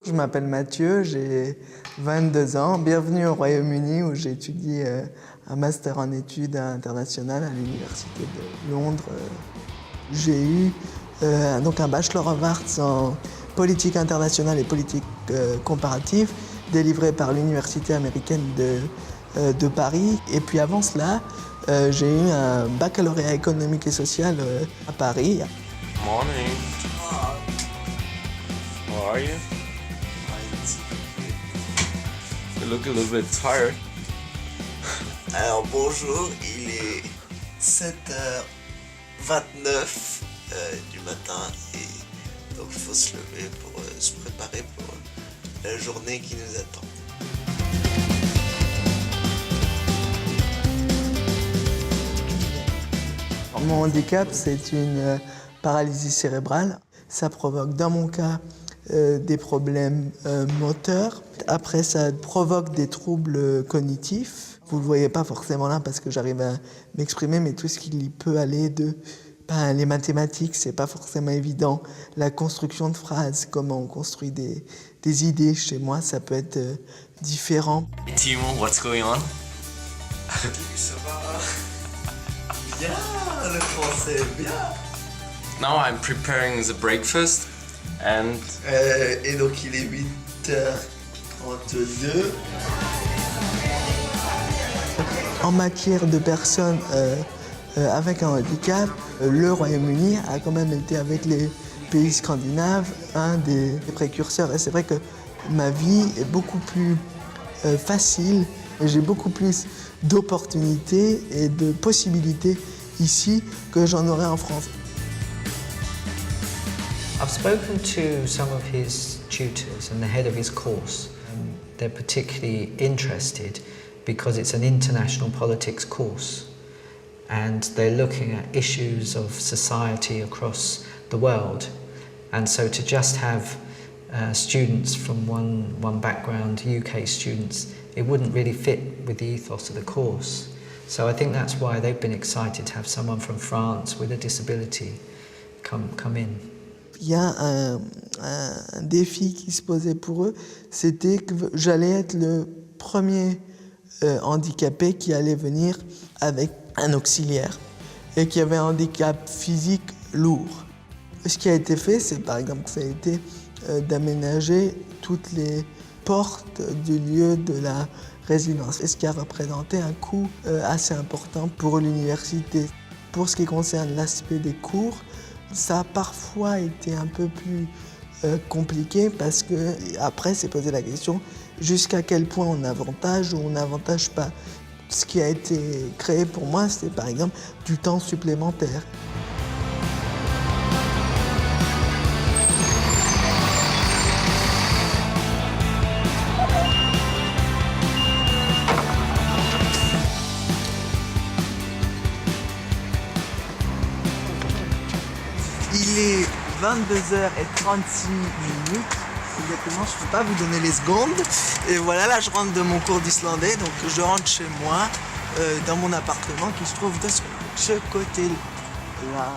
Je m'appelle Mathieu, j'ai 22 ans. Bienvenue au Royaume-Uni où j'ai étudié un master en études internationales à l'Université de Londres. J'ai eu donc un Bachelor of Arts en politique internationale et politique comparative délivré par l'Université américaine de Paris. Et puis avant cela, j'ai eu un baccalauréat économique et social à Paris. Morning. How are you? You look a little bit tired. Alors bonjour, il est 7h29 du matin et donc il faut se lever pour se préparer pour la journée qui nous attend. Mon handicap, c'est une paralysie cérébrale. Ça provoque, dans mon cas, des problèmes moteurs. Après, ça provoque des troubles cognitifs. Vous ne le voyez pas forcément là parce que j'arrive à m'exprimer, mais tout ce qui peut aller de... les mathématiques, c'est pas forcément évident. La construction de phrases, comment on construit des idées chez moi, ça peut être différent. Hey Timo, what's going on? Ça va bien, le français, bien. Now I'm preparing the breakfast and... Et donc il est 8h32. En matière de personnes avec un handicap, le Royaume-Uni a quand même été, avec les pays scandinaves, un des précurseurs. Et c'est vrai que ma vie est beaucoup plus facile et j'ai beaucoup plus d'opportunités et de possibilités ici que j'en aurais en France. I've spoken to some of his tutors and the head of his course. They're particularly interested because it's an international politics course and they're looking at issues of society across the world. And so to just have students from one background, UK students, it wouldn't really fit with the ethos of the course. So I think that's why they've been excited to have someone from France with a disability come in. Il y a un défi qui se posait pour eux, c'était que j'allais être le premier handicapé qui allait venir avec un auxiliaire et qui avait un handicap physique lourd. Ce qui a été fait, c'est par exemple, ça a été d'aménager toutes les portes du lieu de la résidence, et ce qui a représenté un coût assez important pour l'université. Pour ce qui concerne l'aspect des cours, ça a parfois été un peu plus compliqué parce que après s'est posé la question jusqu'à quel point on avantage ou on n'avantage pas. Ce qui a été créé pour moi, c'est par exemple du temps supplémentaire. Il est 22h36. Exactement, je ne peux pas vous donner les secondes. Et voilà, là je rentre de mon cours d'islandais, donc je rentre chez moi, dans mon appartement qui se trouve de ce côté-là.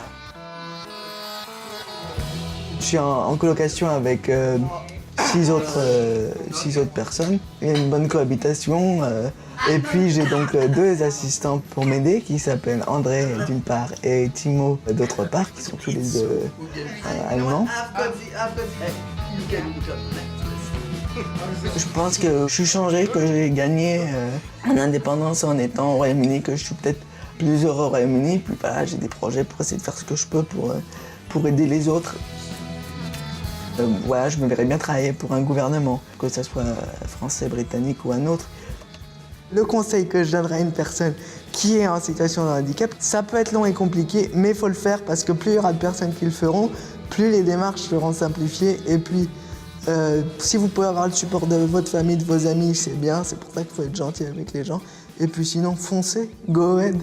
Je suis en colocation avec 6 autres personnes. Il y a une bonne cohabitation. Et puis j'ai donc 2 assistants pour m'aider qui s'appellent André d'une part et Timo d'autre part, qui sont tous les deux allemands. Je pense que je suis changé, que j'ai gagné en indépendance en étant au Royaume-Uni, que je suis peut-être plus heureux au Royaume-Uni. Puis voilà, j'ai des projets pour essayer de faire ce que je peux pour aider les autres. Voilà, je me verrais bien travailler pour un gouvernement, que ce soit français, britannique ou un autre. Le conseil que je donnerais à une personne qui est en situation de handicap, ça peut être long et compliqué, mais il faut le faire parce que plus il y aura de personnes qui le feront, plus les démarches seront simplifiées. Et puis, si vous pouvez avoir le support de votre famille, de vos amis, c'est bien. C'est pour ça qu'il faut être gentil avec les gens. Et puis sinon, foncez, go ahead.